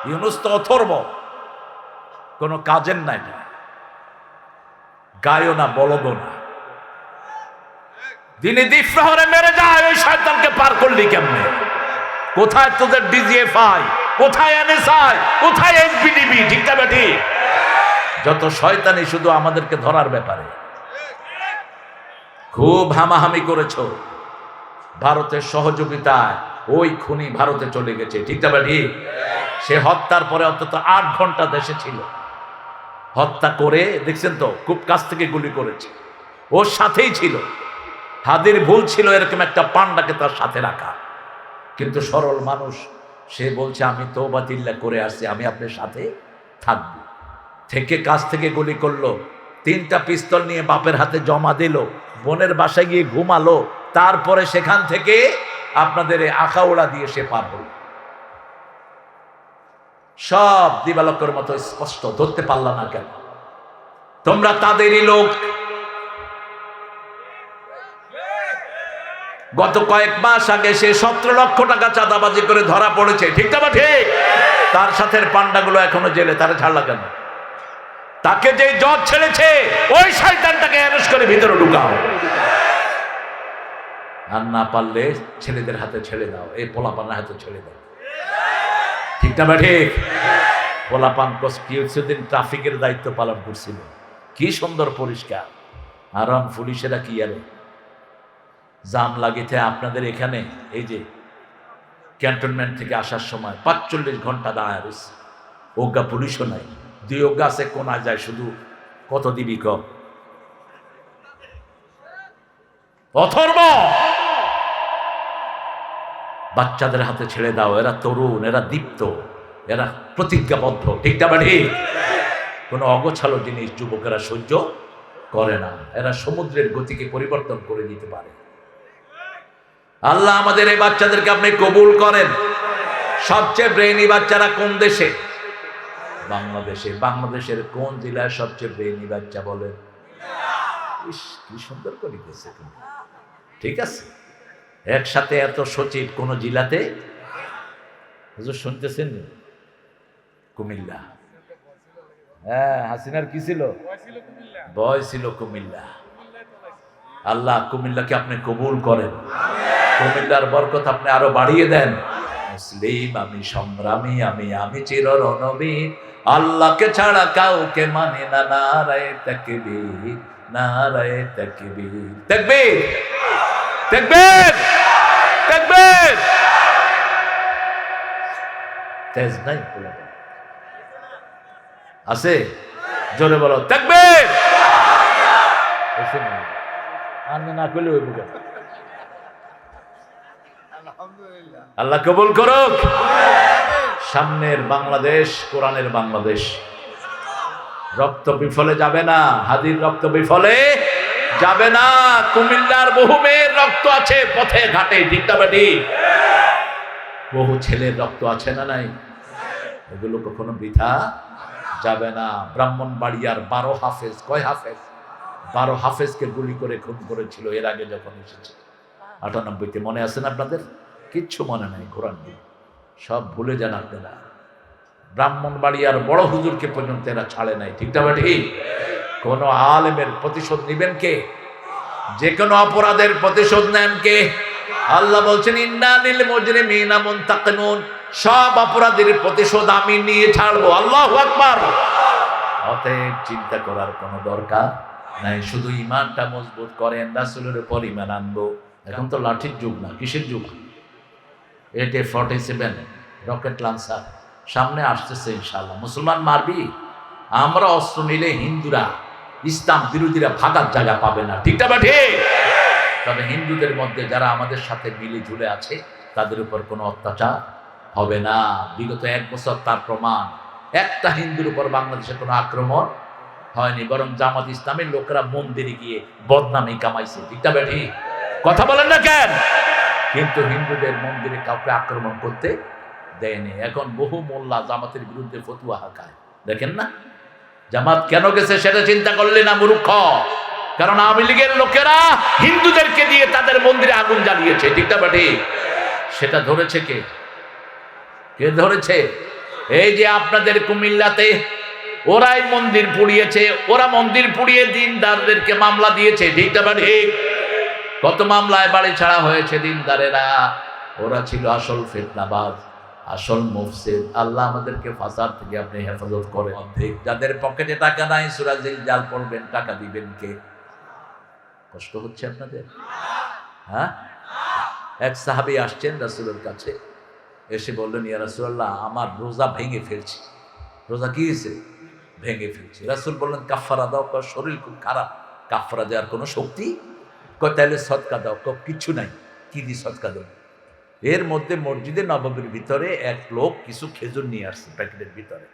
ইউনুস তো অথর্ব, কোনো কাজের নাই, গায়ও না বলদও না। দিনে দ্বীপ প্রহরে মেরে যায়, ওই শয়তানকে পার করলি কেমনে? কোথায় তোদের ডিজিএফআই, কোথায় এনএসআই, কোথায় এসবিডিবি? ঠিক না বেটি? যত শয়তানি শুধু আমাদেরকে ধরার ব্যাপারে। খুব হামাহামি করেছ, ভারতের সহযোগিতায় ওই খুনি ভারতে চলে গেছে। ঠিক না বেটি? সে হত্যার পরে অন্তত 8 ঘন্টা দেশে ছিল। হত্যা করে দেখছেন তো, খুব কাছ থেকে গুলি করেছে, ওর সাথেই ছিল। হাদির ভুল ছিল এরকম একটা পান্ডাকে তার সাথে রাখা, কিন্তু সরল মানুষ সে বলছে আমি তওবাতিল্লা করে আসছি, আমি আপনার সাথে থাকবো। থেকে কাছ থেকে গুলি করলো, 3টা পিস্তল নিয়ে বাপের হাতে জমা দিল, বোনের বাসায় গিয়ে ঘুমালো, তারপরে সেখান থেকে আপনাদের আখাউড়া দিয়ে সে পার হল। সব দিবালকের মতো স্পষ্ট, ধরতে পারলা না কেন? তোমরা তাদেরই লোক। গত কয়েক মাস আগে সে 17 লক্ষ টাকা চাঁদাবাজি করে ধরা পড়েছে। ঠিক না? ঠিক। তার সাথে পান্ডাগুলো এখনো জেলে, তারা ছাড়লা কেন? তাকে যে জজ ছেড়েছে ওই শয়তানটাকে অ্যারেস্ট করে ভিতরে ঢুকাও, আর না পারলে ছেলেদের হাতে ছেড়ে দাও, এই পোলাপানের হাতে ছেড়ে দাও। ঠিক না? ঠিক। পোলাপান কিছুদিন ট্রাফিকের দায়িত্ব পালন করছিল, কি সুন্দর পরিষ্কার। আর পুলিশেরা কি আরে জাম লাগিতে আপনাদের এখানে, এই যে ক্যান্টনমেন্ট থেকে আসার সময় 45 ঘন্টা দাঁড়ায় রয়েছে, ওগা পুলিশও নাই। 2 ওগা আছে, কোনা যায় শুধু। কত দিবি কম? অথর্ব, বাচ্চাদের হাতে ছেড়ে দাও। এরা তরুণ, এরা দীপ্ত, এরা প্রতিজ্ঞাবদ্ধ। ঠিক না? ঠিক। কোনো অগোছালো জিনিস যুবকেরা সহ্য করে না, এরা সমুদ্রের গতিকে পরিবর্তন করে দিতে পারে। আল্লাহ আমাদের এই বাচ্চাদেরকে আপনি কবুল করেন। সবচেয়ে ব্রেইনি বাচ্চারা কোন দেশে? বাংলাদেশে। বাংলাদেশের কোন জেলায় সবচেয়ে ব্রেইনি বাচ্চা বলেন? ইস, কি সুন্দর করে গেছে। ঠিক আছে, একসাথে এত সচিব কোন জেলাতে? হুজুর শুনতেছেন? কুমিল্লা। হ্যাঁ, হাসিনার কি ছিল? ভয় ছিল কুমিল্লা। আল্লাহ কুমিল্লাকে আপনি কবুল করেন, কুমিল্লার বরকত আপনি আরো বাড়িয়ে দেন। মুসলিম আমি, সংগ্রামী আমি, আমি চির রণবীর, আল্লাহকে ছাড়া কাউকে মানে না। নারায়ে তাকবীর, নারায়ে তাকবীর। তাকবীর, তাকবীর, তাকবীর। তেজ নাই আছে? জোরে বলো তাকবীর। না করলে ওই বুকে আল্লাহ কবুল করুক। সামনের বাংলাদেশ কোরআনের বাংলাদেশ। রক্ত বিফলে যাবে না, হাদির রক্ত বিফলে যাবে না। কুমিল্লার বহু মেয়ের রক্ত আছে পথে ঘাটে। ঠিক না? ঠিক। বহু ছেলের রক্ত আছে না নাই? এগুলো কখনো বৃথা যাবে না। ব্রাহ্মণবাড়িয়ার 12 হাফেজ, কয় হাফেজ? 12 হাফেজকে গুলি করে খুন করেছিল এর আগে যখন এসেছে 98-তে। মনে আছে না আপনাদের? কিচ্ছু মনে নাই, কোরআন সব ভুলে যান আপনারা। ব্রাহ্মণবাড়িয়ার বড় হুজুরকে পর্যন্ত এরা ছাড়ে নাই। ঠিক না? ঠিক। কোন আলেমের প্রতিশোধ নিবেন কে? যে কোনো অপরাধের প্রতিশোধ নেন কে? আল্লাহ বলছেন ইন্নালিল মুজরিমিনা মুনতাকিমুন, সব অপরাধের প্রতিশোধ আমি নিয়ে ছাড়বো। আল্লাহু আকবার। অতএব চিন্তা করার কোনো দরকার নাই, শুধু ঈমানটা মজবুত করেন, রাসূলের উপর ঈমান আনবো। এখন তো লাঠির যুগ না, কিসের যুগ? AK-47 রকেট লঞ্চার সামনে আসতেছে ইনশাআল্লাহ। মুসলমান মারবি, আমরা অস্ত্র নিলে হিন্দুরা, ইসলাম বিরোধীরা ভাগার জায়গা পাবে না। ঠিক না? ঠিক। তবে হিন্দুদের মধ্যে যারা আমাদের সাথে মিলে ঝুলে আছে তাদের উপর কোনো অত্যাচার হবে না। বিগত 1 বছর তার প্রমাণ। একটা হিন্দুর উপর বাংলাদেশে কোনো আক্রমণ হয়নি, বরং জামাত ইসলামের লোকেরা মন্দিরে গিয়ে বদনামি কামাইছে। ঠিক না? ঠিক। কথা বলেন না কেন? কিন্তু হিন্দুদের মন্দিরে কাউকে আক্রমণ করতে দেয়নি। এখন বহু মোল্লা জামাতের বিরুদ্ধে ফতুয়া হাঁকায়, দেখেন না? জামাত কেন গেছে সেটা চিন্তা করলে না মূর্খ? কারণ আওয়ামী লীগের লোকেরা হিন্দুদেরকে দিয়ে তাদের মন্দিরে আগুন জ্বালিয়েছে। ঠিক না? ঠিক। সেটা ধরেছে কে? কে ধরেছে? এই যে আপনাদের কুমিল্লাতে ওরাই মন্দির পুড়িয়েছে, ওরা মন্দির পুড়িয়ে দিনদারদেরকে মামলা দিয়েছে, ঠিকটা বা ঠিক? কত মামলায় বাড়ি ছাড়া হয়েছে দিনদারেরা। ওরা ছিল আসল ফিতনাবাজ, আসল মুফসিদ। আল্লাহ আমাদেরকে ফাসাদ থেকে আপনি হেফাজত করেন। অর্ধেক যাদের পকেটে টাকা নাই সূরা জিলজাল পড়বেন, টাকা দিবেন কে? কষ্ট হচ্ছে আপনাদের? হ্যাঁ, এক সাহাবী আসছেন রাসূলের কাছে, এসে বললেন, ইয়া রাসূলুল্লাহ, আমার রোজা ভেঙে ফেলছি। রোজা কি হয়েছে? ভেঙে ফেলছি। রাসূল বললেন, কাফারা দাও। শরীর খুব খারাপ, কাফারা দেওয়ার কোনো শক্তি? তাহলে সদকা দাও। কিছু নাই। কি দিয়ে সদকা দেব? এর মধ্যে মসজিদে নববীর ভিতরে এক লোক কিছু খেজুর নিয়ে আসছে প্যাকেটের ভিতরে।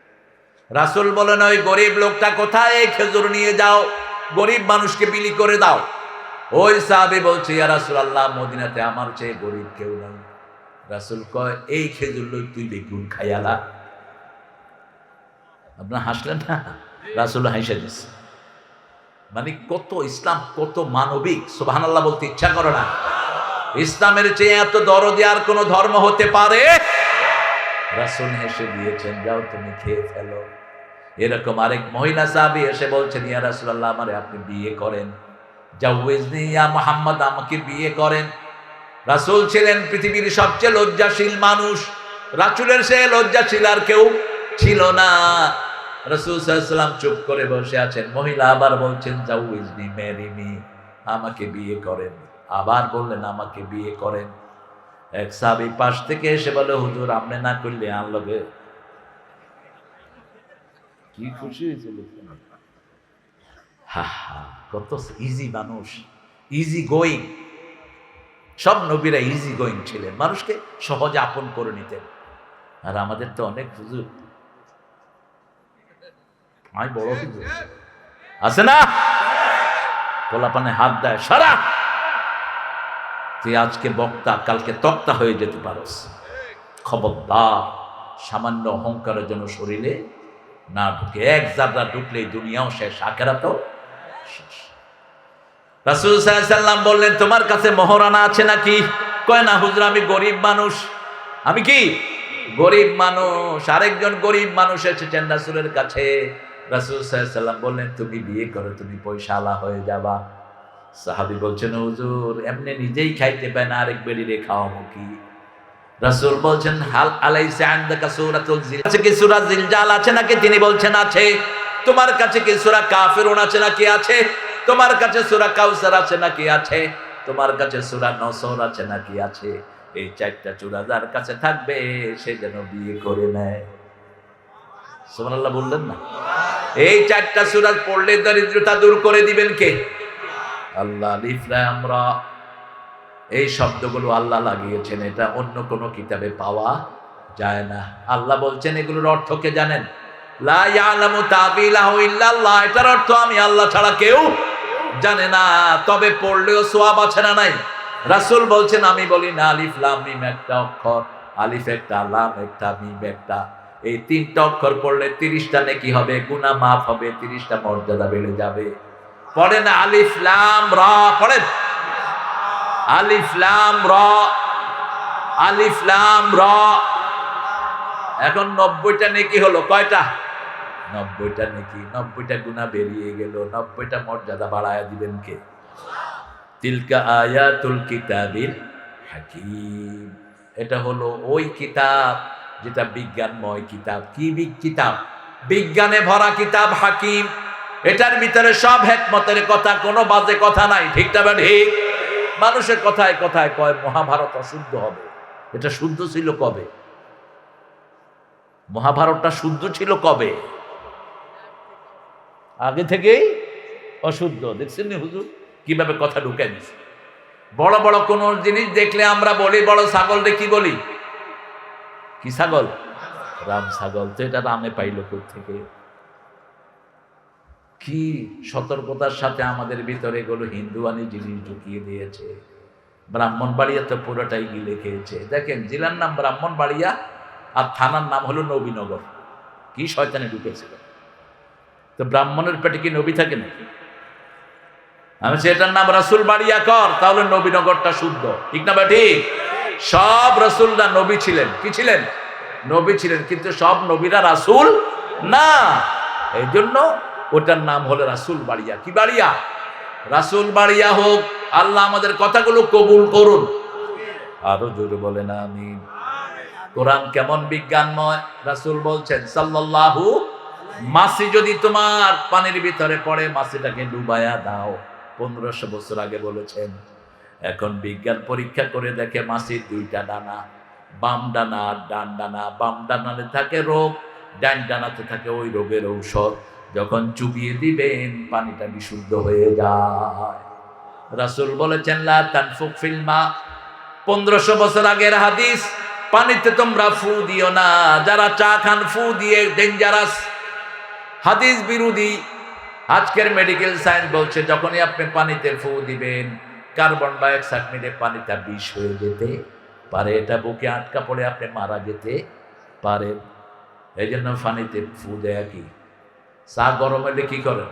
রাসূল বলেন, ওই গরিব লোকটা কোথায়? এই খেজুর নিয়ে যাও, গরিব মানুষকে বিলি করে দাও। ওই সাহাবী বলছে, ইয়া রাসূলুল্লাহ, মদিনাতে আমার চেয়ে গরিব কেউ নাই। রাসূল কয়, এই খেজুর লই তুই বেগুন খাইয়ালা। আপনার হাসলেন না? রাসূল হাসিয়ে দিচ্ছে। মানে কত ইসলাম, কত মানবিক! সুবহানাল্লাহ বলতে ইচ্ছা করে না? ইসলামের চেয়ে এত দরদি আর কোন ধর্ম হতে পারে? রাসূল হেসে দিয়েছেন, যাও তুমি খেয়ে ফেলো। এরকম আরেক মহিলা সাহাবী এসে বলছেন, ইয়া রাসূলুল্লাহ, আমারে আপনি বিয়ে করেন, জাওয়াজনি ইয়া মুহাম্মদ, আমাকে বিয়ে করেন। রাসূল ছিলেন পৃথিবীর সবচেয়ে লজ্জাশীল মানুষ। রাসূলের সে লজ্জাশীল আর কেউ ছিল না। রাসূল সাল্লাল্লাহু আলাইহি ওয়াসাল্লাম চুপ করে বসে আছেন। মহিলা আবার বলছেন, জাওয়াজনি, ম্যারি মি, আমাকে বিয়ে করেন। আবার বললেন, আমাকে বিয়ে করেন। এক সাহাবী পাশ থেকে এসে বলে, হুজুর, আপনি না করলে আর লগে। কি খুশি হয়েছিল! হা হা, কত ইজি মানুষ, ইজি গোয়িং। সব নবীরা ইজি গোয়িং ছিলেন, মানুষকে সহজে আপন করে নিতেন। আর আমাদের তো অনেক হুজুর, আমি বড় হুজুর আছে না, পোলাপানে হাত দেয়, সারা তুই আজকে বক্তা, কালকে তক্তা হয়ে যেতে পারস। খবরদার, সামান্য অহংকারের জন্য শরীরে না ঢুকে। এক জায়গা ঢুকলেই দুনিয়াও শেষ, আখিরাতও শেষ। রাসূল সাল্লাল্লাহু আলাইহি ওয়াসাল্লাম বললেন, তোমার কাছে মোহরানা আছে নাকি? কয় না হুজুর, আমি গরিব মানুষ। আমি কি গরিব মানুষ? আরেকজন গরিব মানুষ এসেছেন রাসূলের কাছে। রাসূল সাল্লাল্লাহু আলাইহি ওয়াসাল্লাম বললেন, তুমি বিয়ে করো, তুমি পয়সাওয়ালা হয়ে যাবা। সাহাবী বলছেন, হুজুর, এমনি নিজেই খাইতে পায় না, আরেক বেরিয়ে খাওয়াবো কি? রাসূল বলছেন, হাল আলাইসা ইনদাকা সূরাতুল জিলজাল, আছে কি সূরা জিলজাল আছে নাকি? তিনি বলছেন আছে। তোমার কাছে কি সূরা কাফিরুন আছে নাকি? আছে। তোমার কাছে সূরা কাউসার আছে নাকি? আছে। তোমার কাছে সূরা নসর আছে নাকি? আছে। এই চারটা সূরা যার কাছে থাকবে সে যেন বিয়ে করে নেয়। সুবহানাল্লাহ বললেন না? এই চারটা সূরা পড়লে দরিদ্রতা দূর করে দিবেন কে? আল্লাহ। আলিফ লাম রা, এই শব্দগুলো আল্লাহ লাগিয়েছেন, এটা অন্য কোনো কিতাবে পাওয়া যায় না। আল্লাহ বলছেন, এগুলোর অর্থ কে জানেন? লা ইয়ালামু তাবিলাহু ইল্লাল্লাহ, এটার অর্থ আমি আল্লাহ ছাড়া কেউ জানে না। তবে পড়লেও সওয়াব আছে না নাই? রাসূল বলছেন, আমি বলি না, আলিফ লাম মিম একটা অক্ষর, আলিফ একটা, লাম একটা, মিম একটা, এই তিনটা অক্ষর পড়লে 30টা নেকি হবে, গুনাহ মাফ হবে, 30টা মর্যাদা বেড়ে যাবে। পড়েন আলিফ লাম রা, পড়েন আলিফ লাম রা, আলিফ লাম রা। এখন 90টা নেকি হলো, কয়টা? 90টা নেকি, 90টা গুনাহ বেরিয়ে গেল, 90টা মর্যাদা বাড়ায়া দিবেন কে? তিলকা আয়াতুল কিতাবিল হাকিম। এটা হলো ওই কিতাব যেটা বিজ্ঞানময় কিতাব। কি কিতাব? বিজ্ঞানে ভরা কিতাব, হাকিম। এটার ভিতরে সব হিকমতের কথা, কোনো বাজে কথা নাই, ঠিকটা বা ঠিক? মানুষের কথায় কথায় কয় মহাভারত অশুদ্ধ হবে। এটা শুদ্ধ ছিল কবে? মহাভারতটা শুদ্ধ ছিল কবে? আগে থেকেই অশুদ্ধ। দেখছেন নি হুজুর কিভাবে কথা ঢুকে দিচ্ছে? বড় বড় কোন জিনিস দেখলে আমরা বলি, বড় ছাগল দেখি বলি কি ছাগল? রাম ছাগল। তো এটা রামে পাইল থেকে? কি সতর্কতার সাথে আমাদের ভিতরে এগুলো হিন্দুয়ানি জিনিস ঢুকিয়ে দিয়েছে। ব্রাহ্মণবাড়িয়া তো পুরোটাই গিলে খেয়েছে। দেখেন, জেলার নাম ব্রাহ্মণবাড়িয়া আর থানার নাম হলো নবীনগর। কি শয়তানে ঢুকেছিল! তো ব্রাহ্মণের পেটে কি নবী থাকে নাকি? আমি সেটার নাম রাসূল বাড়িয়া কর, তাহলে নবীনগরটা শুদ্ধ, ঠিক না? ঠিক। সব রাসূলরা নবী ছিলেন। কি ছিলেন? নবী ছিলেন, কিন্তু সব নবীরা রাসূল না। এই জন্য ওটার নাম হলো রাসূল বাড়িয়া। কি বাড়িয়া? রাসূল বাড়িয়া হোক। আল্লাহ আমাদের কথাগুলো কবুল করুন। আরো জোরে বলেন আমিন। কোরআন কেমন বিজ্ঞানময়। রাসূল বলছেন সাল্লাল্লাহু, মাছি যদি তোমার পানির ভিতরে পড়ে মাছিটাকে ডুবায়া দাও। 1500 বছর আগে বলেছেন। এখন বিজ্ঞান পরীক্ষা করে দেখে মাছির দুইটা ডানা, বাম ডানা আর ডান ডানা। বাম ডানাতে থাকে রোগ, ডান ডানাতে থাকে ওই রোগের ঔষধ। যখন চুবিয়ে দিবেন পানিটা বিশুদ্ধ হয়ে যায়। রাসূল বলেছেন লা তানফুক ফিল মা। 1500 বছর আগের হাদিস। পানিতে তোমরা ফু দিও না। যারা চা খান ফু দিয়ে ডেঞ্জারাস, হাদিস বিরোধী। আজকের মেডিকেল সায়েন্স বলছে যখনই আপনি পানিতে ফু দিবেন কার্বন ডাইঅক্সাইড মিলে পানিটা বিষ হয়ে যেতে পারে, এটা বুকে আটকা পড়ে আপনি মারা যেতে পারেন। এই জন্য পানিতে ফু দেয়া কি? চা গরম হলে কি করেন?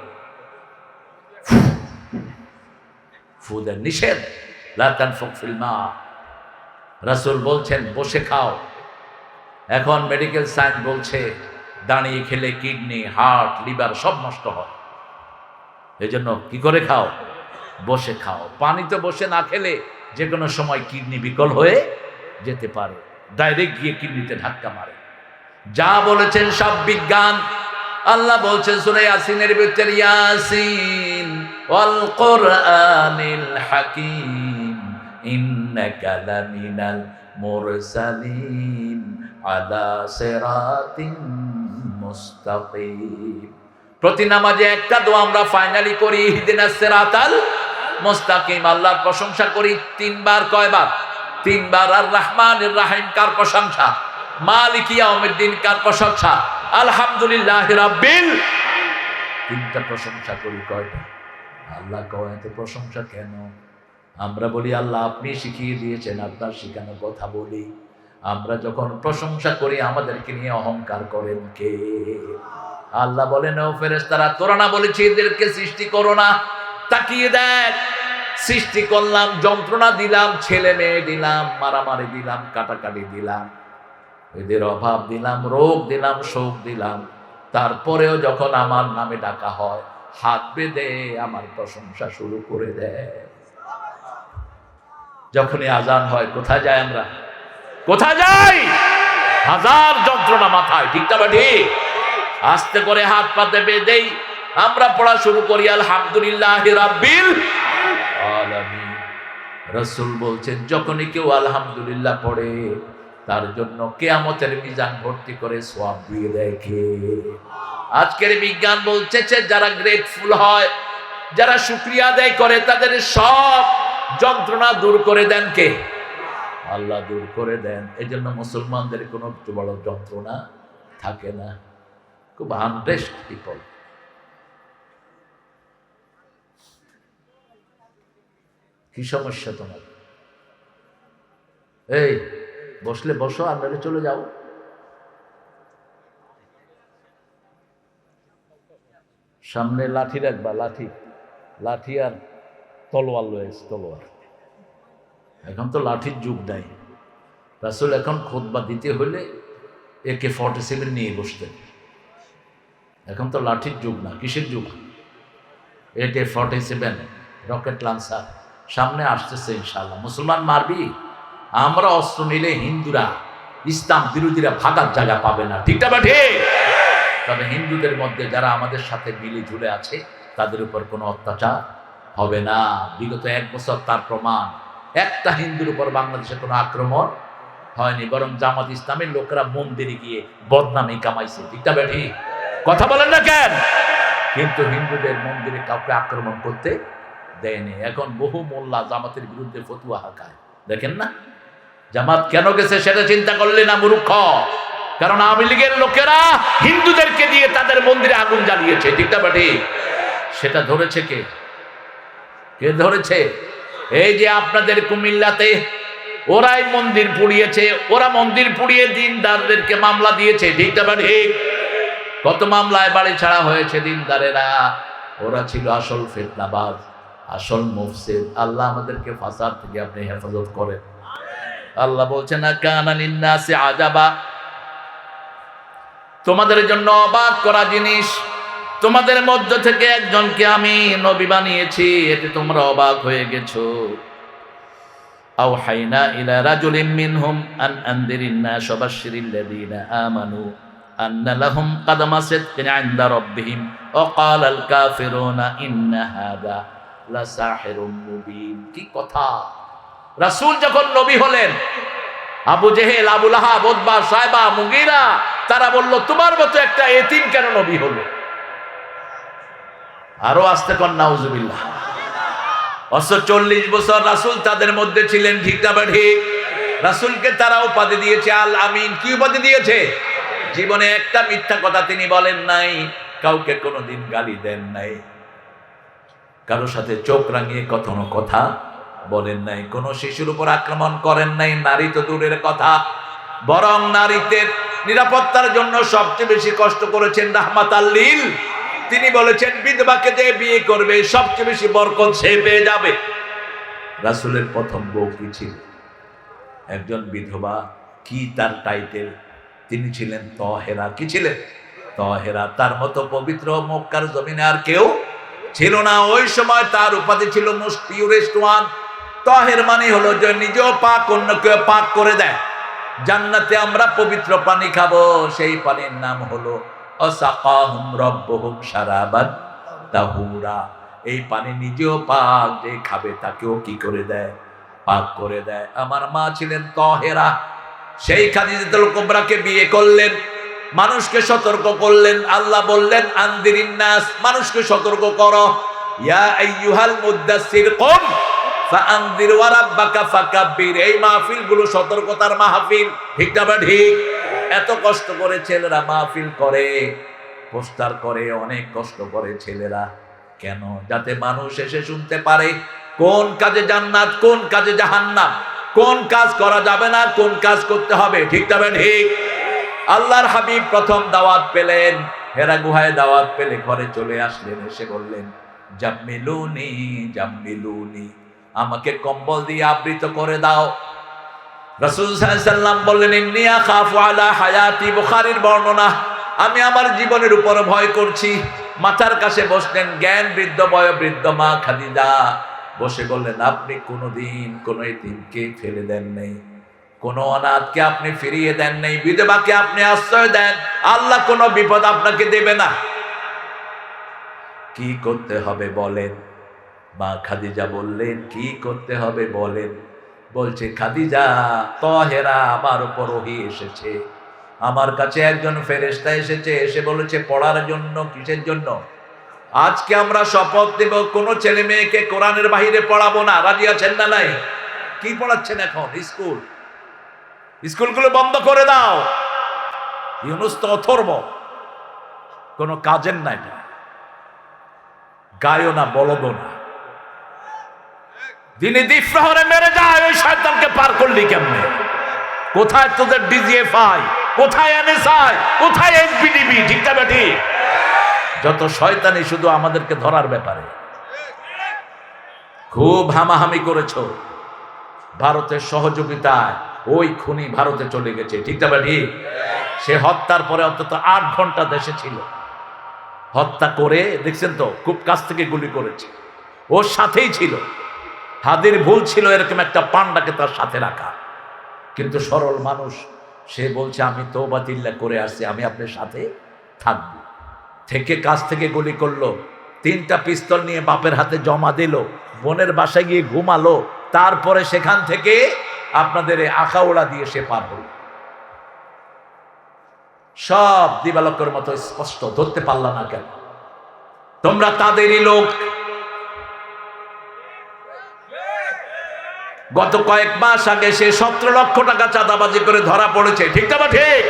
ফু দেন, নিষেধ। লা তানফুক ফিল মা। রাসূল বলছেন বসে খাও। এখন মেডিকেল সায়েন্স বলছে দাঁড়িয়ে খেলে কিডনি, হার্ট, লিভার সব নষ্ট হয়। এই জন্য কি করে খাও? বসে খাও। পানি তো বসে না খেলে যে কোনো সময় কিডনি বিকল হয়ে যেতে পারে, ডাইরেক্ট গিয়ে কিডনিতে ধাক্কা মারে। যা বলেছেন সব বিজ্ঞান। আল্লাহ বলছেন সূরা ইয়াসিনের ভিতরে, ইয়াসিন ওয়াল কুরআনিল হাকীম ইন্নাকা লামিনাল মুরসালিন আলা সিরাতিন মুস্তাকিম। প্রতি নামাজে একটা দোয়া আমরা ফাইনালি করি, ইহদিনাস সিরাতাল মুস্তাকিম। আল্লাহর প্রশংসা করি 3 বার। কয়বার? 3 বার। আর রহমানির রহিম কার প্রশংসা? মালিক ইয়াউমিদ্দিন কার প্রশংসা? আলহামদুলিল্লাহি রাব্বিল। 3টা প্রশংসা করি। কয়টা? আল্লাহ কয় এত প্রশংসা কেন? আমরা বলি আল্লাহ আপনি শিখিয়ে দিয়েছেন, আপনার শিখানো কথা বলি। আমরা যখন প্রশংসা করি আমাদেরকে নিয়ে অহংকার করেন কে? আল্লাহ বলেন ও ফেরেশতারা, তোরা না বলেছি এদেরকে সৃষ্টি করো না? তাকিয়ে দেখ, সৃষ্টি করলাম, যন্ত্রণা দিলাম, ছেলে মেয়ে দিলাম, মারামারি দিলাম, কাটাকাটি দিলাম, এদের অভাব দিলাম, রোগ দিলাম, শোক দিলাম। তারপরেও যখন আমার নামে ডাকা হয় হাত বেঁধে আমার প্রশংসা শুরু করে দেয়। যখনই আজান হয় কোথায় যাই আমরা? কোথায় যাই? হাজার যন্ত্রণা মাথায়। ঠিকটা বা ঠিক? আস্তে করে হাত পাতে বেঁধেই আমরা পড়া শুরু করি আলহামদুলিল্লাহি রাব্বিল আলামিন। রাসূল বলছেন যখনই কেউ আলহামদুলিল্লাহ পড়ে তার জন্য কিয়ামতের মিজান ভর্তি করে সওয়াব দিয়ে দেয় কে? আজকের বিজ্ঞান বলছে যারা গ্রেটফুল হয়, যারা শুকরিয়া আদায় করে তাদের সব যন্ত্রণা দূর করে দেন কে? আল্লাহ দূর করে দেন। এই জন্য মুসলমানদের কোনো বড় যন্ত্রণা থাকে না। খুব আনরেস্ট পিপল। কি সমস্যা তোমার? এই বসলে বসো, আর নইলে চলে যাও। সামনে লাঠি রাখবা, লাঠি লাঠি আর তলোয়ার রয়েছে, তলোয়ার। এখন তো লাঠির যুগ নাই। রাসূল এখন খুতবা দিতে হলে AK-47 নিয়ে বসতেন। এখন তো লাঠির যুগ না, কিসের যুগ? AK-47 রকেট লঞ্চার সামনে আসতেছে ইনশাআল্লাহ। মুসলমান মারবি? আমরা অস্ত্র নিলে হিন্দুরা, ইসলাম বিরোধীরা ভাগার জায়গা পাবে না। ঠিকটা বা ঠিক? তবে হিন্দুদের মধ্যে যারা আমাদের সাথে মিলে ঝুলে আছে তাদের উপর কোনো অত্যাচার হবে না। বিগত 1 বছর তার প্রমাণ। একটা হিন্দুর উপর বাংলাদেশে কোনো আক্রমণ হয়নি, বরং জামাত ইসলামের লোকেরা মন্দিরে গিয়ে বদনামি কামাইছে। ঠিকটা বা ঠিক? কথা বলেন না কেন? কিন্তু হিন্দুদের মন্দিরে কাউকে আক্রমণ করতে দেয়নি। এখন বহু মোল্লা জামাতের বিরুদ্ধে ফতুয়া হাঁকায়। দেখেন না জামাত কেন গেছে সেটা চিন্তা করলে না মূর্খ? কারণ আওয়ামী লীগের লোকেরা হিন্দুদেরকে দিয়ে তাদের মন্দিরে আগুন জ্বালিয়েছে। ঠিকটা বা ঠিক? সেটা ধরেছে কে? কে ধরেছে? এই যে আপনাদের কুমিল্লাতে ওরাই মন্দির পুড়িয়েছে। ওরা মন্দির পুড়িয়ে দিনদারদেরকে মামলা দিয়েছে। ঠিকটা বা ঠিক? কত মামলায় বাড়ি ছাড়া হয়েছে দিনদারেরা। ওরা ছিল আসল ফিতনাবাজ, আসল মুফসিদ। আল্লাহ আমাদেরকে ফাসাদ থেকে আপনি হেফাজত করেন। আল্লাহ বলছেন না কানা লিন্নাসি আজাবা, তোমাদের জন্য অবাক করা জিনিস, তোমাদের মধ্য থেকে একজনকে আমি নবী বানিয়েছি, এতে তোমরা অবাক হয়ে গেছো। আওহাইনা ইলা রাজুলিম মিনহুম আন আনদিরিন নাস ওয়া বাশশিরিল লাযিনা আমানু আন্না লাহুম কাদামা সিদকিন ইনদা রাব্বিহিম ওয়া ক্বালাল কাফিরুনা ইন্না হাযা লাসাহিরুম মুবিন। কি কথা! রাসূল যখন নবী হলেন, আবু জেহেল, আবু লাহাব, উতবা, সায়বা, মুগীরা তারা বলল, তোমার মতো একটা এতিম কেন নবী হলো? আরো আস্তে কর নাউজুবিল্লাহ। 40 বছর রাসূল তাদের মধ্যে ছিলেন, ঠিক না ঠিক? রাসূলকে তারা উপাধি দিয়েছে আল আমিন। কি উপাধি দিয়েছে? জীবনে একটা মিথ্যা কথা তিনি বলেন নাই, কাউকে কোনোদিন গালি দেন নাই, কারো সাথে চোখ রাঙিয়ে কখনো কথা বলেন নাই, কোন শিশুর উপর আক্রমণ করেন নাই, নারী তো দূরের কথা, বরং নারীদের নিরাপত্তার জন্য সবচেয়ে বেশি কষ্ট করেছেন রাহমাতাল লিল। তিনি বলেছেন, বিধবাকে যে বিয়ে করবে সবচেয়ে বেশি বরকত সে পেয়ে যাবে। রাসূলের প্রথম বউ কি ছিল? একজন বিধবা। কি তার টাইটেল? তিনি ছিলেন তহেরা। কি ছিলেন? তহেরা। তার মতো পবিত্র মক্কার জমিনে আর কেউ ছিল না। ওই সময় তার উপাধি ছিল মোস্ট পিউরেস্ট ওয়ান। তহের মানে হলো যে নিজেও পাক, অন্য কেউ পাক করে দেয়। জান্নাতে আমরা পবিত্র পানি খাবো, সেই পানির নাম হলো আসাকাহুম রাব্বুহুম শারাবান তাহুরা। এই পানি নিজেও পাক, যে খাবে তাকেও কি করে দেয়? পাক করে দেয়। আমার মা ছিলেন তহেরা। সেই খাদিজাতুল কুবরাকে বিয়ে করলেন, মানুষকে সতর্ক করলেন। আল্লাহ বললেন, আনদিরিন নাস, মানুষকে সতর্ক করো। ইয়া আইয়ুহাল মুদ্দাসসির কুম ফাআনদির ওয়া রাব্বাকা ফাকাব্বির। এই মাহফিলগুলো সতর্কতার মাহফিল, ঠিক না ঠিক? এত কষ্ট করে ছেলেরা মাহফিল করে, পোস্টার করে, অনেক কষ্ট করে ছেলেরা। কেন? যাতে মানুষ এসে শুনতে পারে কোন কাজে জান্নাত, কোন কাজে জাহান্নাম, কোন কাজ করা যাবে না, কোন কাজ করতে হবে, ঠিক না ঠিক? আল্লাহর হাবিব প্রথম দাওয়াত পেলেন, হেরা গুহায় দাওয়াত পেলে ঘরে চলে আসলেন, এসে বললেন, জাম্মিলুনি জাম্মিলুনি, আমাকে কম্বল দিয়ে আবৃত করে দাও। রাসূল সাল্লাল্লাহু আলাইহি সাল্লাম বললেন, ইন্নী আখাফু আলা হায়াতি। বুখারীর বর্ণনা, আমি আমার জীবনের উপর ভয় করছি। মাথার কাছে বসলেন জ্ঞান বৃদ্ধ বয়োবৃদ্ধ মা খাদিজা। বসে বললেন, আপনি কোনোদিন কোনো এতিমকে ফেলে দেন নাই, কোনো অনাথকে আপনি ফিরিয়ে দেন নাই, বিধবাকে আপনি আশ্রয় দেন। আল্লাহ কোনো বিপদ আপনাকে দেবে না। কি করতে হবে বলেন? মা খাদিজা বললেন, কি করতে হবে বলেন? বলছে, খাদিজা, তহেরা, আমার উপর ওহী এসেছে, আমার কাছে একজন ফেরেশতা এসেছে, এসে বলেছে পড়ার জন্য। কিসের জন্য? আজকে আমরা শপথ দেব কোনো ছেলে মেয়েকে কোরআনের বাইরে পড়াবো না। রাজি আছেন না? নাই? কি পড়াচ্ছেন এখন? স্কুলগুলো বন্ধ করে দাও। ইউনূস তো অথর্ব, কোনো কাজের না। এটা গায়ও না, বলদও না। দিনে দ্বীপ প্রহরে মেরে যায়, ওই শয়তানকে পার করলি কেমনে? কোথায় তোদের ডিজিএফআই, কোথায় এনএসআই, কোথায় এসবিডিবি, ঠিক না ঠিক? যত শয়তানি শুধু আমাদেরকে ধরার ব্যাপারে। খুব হামাহামি করেছো, ভারতের সহযোগিতায় ওই খুনি ভারতে চলে গেছে, ঠিক না ঠিক? সে হত্যার পরে অন্তত 8 ঘন্টা দেশে ছিল। হত্যা করে দেখছেন তো, খুব কাছ থেকে গুলি করেছে, ওর সাথেই ছিল। হাদির ভুল ছিল এরকম একটা পান্ডাকে তার সাথে রাখা, কিন্তু সরল মানুষ, সে বলছে আমি তওবাতিল্লাহ করে আসছি, আমি আপনার সাথে থাকব। থেকে কাছ থেকে গুলি করলো, 3টা পিস্তল নিয়ে বাপের হাতে জমা দিল, বোনের বাসায় গিয়ে ঘুমালো, তারপরে সেখান থেকে আপনাদের আখাউড়া দিয়ে সে পার হল। সব দিবালকের মতো স্পষ্ট, ধরতে পারলা না কেন? তোমরা তাদেরই লোক। গত কয়েক মাস আগে সে 17 লক্ষ টাকা চাঁদাবাজি করে ধরা পড়েছে, ঠিক না ঠিক?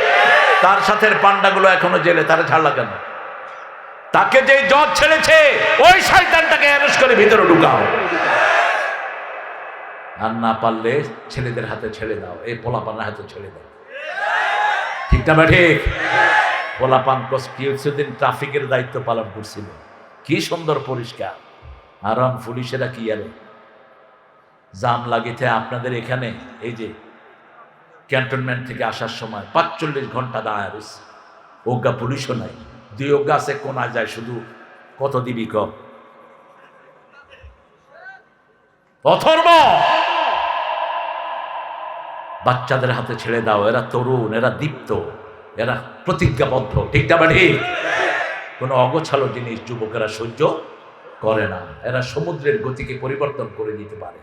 তার সাথে পান্ডাগুলো এখনো জেলে, তারা ছাড়লা কেন? তাকে যে জজ ছেড়েছে, ওই শয়তানটাকে অ্যারেস্ট করে ভিতরে ঢুকাও। আর না পারলে ছেলেদের হাতে ছেড়ে দাও, এই পোলাপানের হাতে ছেড়ে দাও, ঠিক না ঠিক? পোলাপান কিছুদিন ট্রাফিকের দায়িত্ব পালন করছিল, কি সুন্দর পরিষ্কার। আর পুলিশেরা কি আরে জাম লাগিতে আপনাদের এখানে, এই যে ক্যান্টনমেন্ট থেকে আসার সময় 45 ঘন্টা দাঁড়ায় রয়েছে। অজ্ঞা পুলিশও নাই, 2 অজ্ঞা আছে কোনায় যায় শুধু। কত দিবি ক? অথর্ব, বাচ্চাদের হাতে ছেড়ে দাও, এরা তরুণ, এরা দীপ্ত, এরা প্রতিজ্ঞাবদ্ধ, ঠিক না ঠিক? কোনো অগোছালো জিনিস যুবকেরা সহ্য করে না, এরা সমুদ্রের গতিকে পরিবর্তন করে দিতে পারে।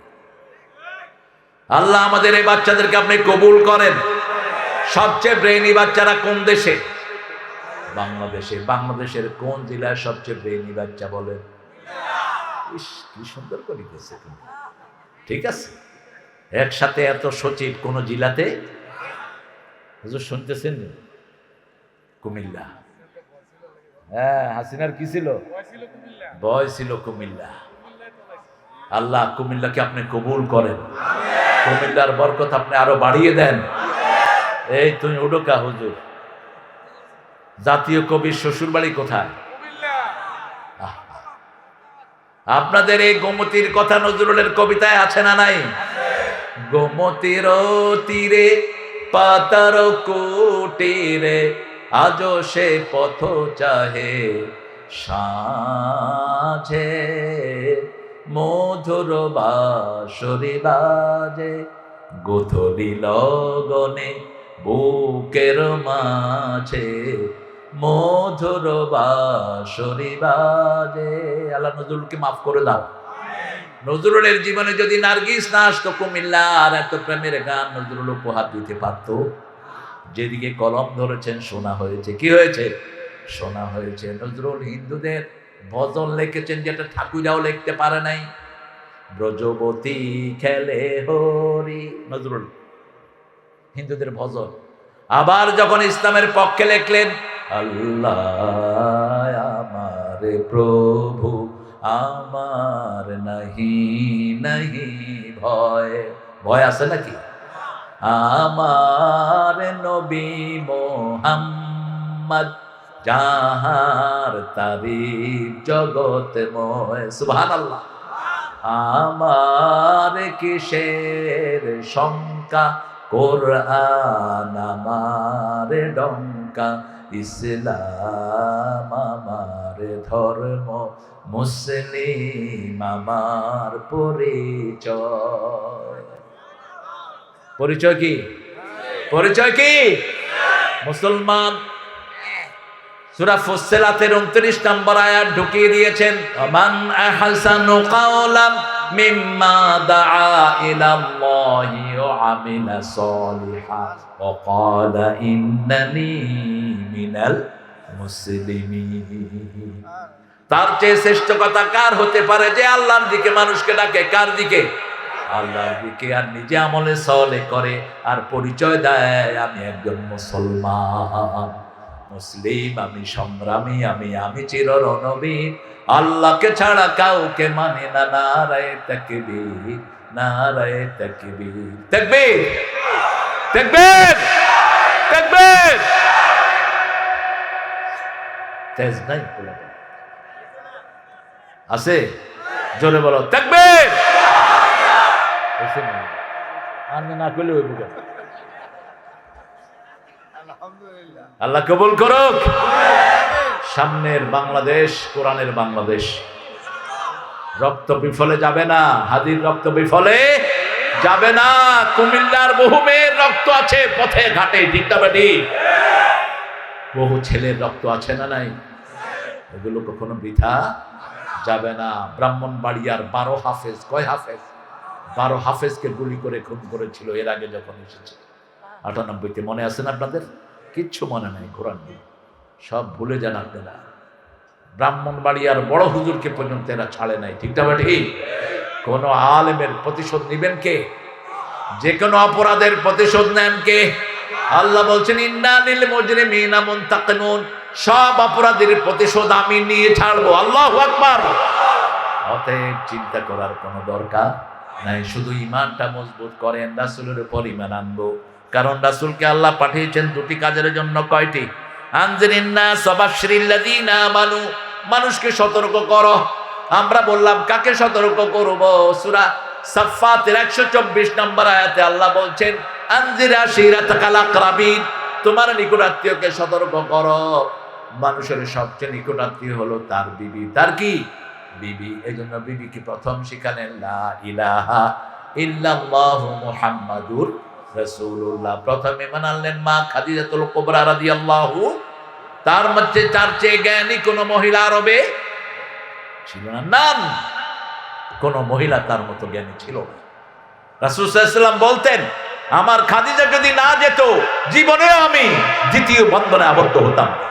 আল্লাহ আমাদের এই বাচ্চাদেরকে আপনি কবুল করেন। সবচেয়ে ব্রেইনি বাচ্চারা কোন দেশে? বাংলাদেশে। বাংলাদেশের কোন জেলায় সবচেয়ে ব্রেইনি বাচ্চা বলেন? ইস, কি সুন্দর করে গেছে। ঠিক আছে, একসাথে এত সচিব কোন জেলাতে? হুজুর শুনতেছেন? কুমিল্লা। হ্যাঁ, হাসিনার কি ছিল? ভয় ছিল কুমিল্লা। আল্লাহ কুমিল্লাকে আপনি কবুল করেন, কুমিল্লার বরকত আপনি আরো বাড়িয়ে দেন। এই তুমি উডোকা হুজুর, জাতীয় কবির শ্বশুর বাড়ি কোথায়? আপনাদের এই গোমতীর কথা নজরুলের কবিতায় আছে না নাই? গোমতীর তীরে পাতার কুটিরে আজো সে পথ চাহে, সাঁঝে মধুর বাঁশরি বাজে, গোধূলি লগনে বুকের মাঝে মধুর বাঁশরি বাজে। আল্লাহ নজরুলকে মাফ করে দাও। নজরুলের জীবনে যদি নার্গিস না আসতো, কুমিল্লা আর এত প্রেমের গান নজরুল উপহার দিতে পারতো। যেদিকে কলম ধরেছেন সোনা হয়েছে। কি হয়েছে? সোনা হয়েছে। নজরুল হিন্দুদের ভজন লিখেছেন যেটা ঠাকুরাও লিখতে পারে নাই। ব্রজবতী খেলে হরি, নজরুল হিন্দুদের ভজন। আবার যখন ইসলামের পক্ষে লিখলেন, আল্লাহ আমার প্রভু আমার নাহি নাহি ভয়। ভয় আছে নাকি? আমার নবী মোহাম্মদ যাহার তারিফ জগতময়। সুবহানাল্লাহ। আমার কিসের শঙ্কা, কোরআন আমার ডঙ্কা, ইসলাম আমার ধর্ম, মুসলিম আমার পরিচয়। পরিচয় কি? পরিচয় কি? মুসলমান। সূরা ফুসসিলাতের 29 নম্বর আয়াত ঢুকিয়ে দিয়েছেন, মান আহসানু কাওলাম মিম্মা দাআ ইলাল্লাহি ওয়া আমিলা সলিহান ওয়া ক্বালা ইন্নানি মিনাল মুসলিমিন। তার চেয়ে শ্রেষ্ঠ কথা কার হতে পারে যে আল্লাহর দিকে মানুষকে ডাকে? কার দিকে? আল্লাহর দিকে। আর নিজে আমলে সলে করে আর পরিচয় দেয়, আমি একজন মুসলমান, মুসলিম, আমি সংগ্রামী, আমি চির রণবীর, আল্লাহকে ছাড়া কাউকে মানে না। নারায়ে তাকবীর, নারায়ে তাকবীর। তাকবীর, তাকবীর, তাকবীর। তেজ নাই আছে? জোরে বলো তাকবীর। না করলে ওই বুকে আল্লাহ কবুল করুক। সামনের বাংলাদেশ কোরআনের বাংলাদেশ। রক্ত বিফলে যাবে না, হাদির রক্ত বিফলে যাবে না। কুমিল্লার বহু মেয়ের রক্ত আছে পথে ঘাটে, ঠিক না ঠিক? বহু ছেলের রক্ত আছে না নাই? এগুলো কখনো বৃথা যাবে না। ব্রাহ্মণবাড়িয়ার 12 হাফেজ, কয় হাফেজ? 12 হাফেজকে গুলি করে খুন করেছিল এর আগে যখন এসেছে 98-তে। মনে আছে না আপনাদের? কিচ্ছু মনে নাই, কোরআন সব ভুলে যান আপনারা। ব্রাহ্মণবাড়িয়ার বড় হুজুরকে পর্যন্ত এরা ছাড়ে নাই, ঠিক না ঠিক? কোন আলেমের প্রতিশোধ নিবেন কে? যে কোনো অপরাধের প্রতিশোধ নেন কে? আল্লাহ বলছেন, ইন্নালিল মুজরিমিনা মুনতাকিমুন, সব অপরাধের প্রতিশোধ আমি নিয়ে ছাড়বো। আল্লাহু আকবার। অতএব চিন্তা করার কোনো দরকার নাই, শুধু ঈমানটা মজবুত করেন, রাসূলের উপর ঈমান আনবো। কারণ রাসূলকে আল্লাহ পাঠিয়েছেন দুটি কাজের জন্য। কয়টি? আনজিরিন নাস ওয়া বাশশিরিল্লাযীনা আমানু, মানুষকে সতর্ক করো। আমরা বললাম কাকে সতর্ক করব? সূরা সাফফাতের 124 নম্বর আয়াতে আল্লাহ বলছেন, আনজির আশিরাতাকাল আকরাবিন, তোমার নিকটাত্মীয়কে সতর্ক করো। মানুষের সবচেয়ে নিকটাত্মীয় হলো তার বিবি। তার কি বিবি? এই জন্য বিবিকে প্রথম শিখালেন লা ইলাহা ইল্লাল্লাহু মুহাম্মাদুর রাসূলুল্লাহ। প্রথমে মানলেন মা খাদিজাতুল কুবরা রাদিয়াল্লাহু। তার মধ্যে তার চেয়ে জ্ঞানী কোন মহিলা আরবে ছিল না। নাম কোন মহিলা তার মতো জ্ঞানী ছিল না। রাসূল সাল্লাল্লাহু আলাইহি ওয়াসাল্লাম বলতেন, আমার খাদিজা যদি না যেত জীবনেও আমি দ্বিতীয় বন্ধনে আবদ্ধ হতাম না।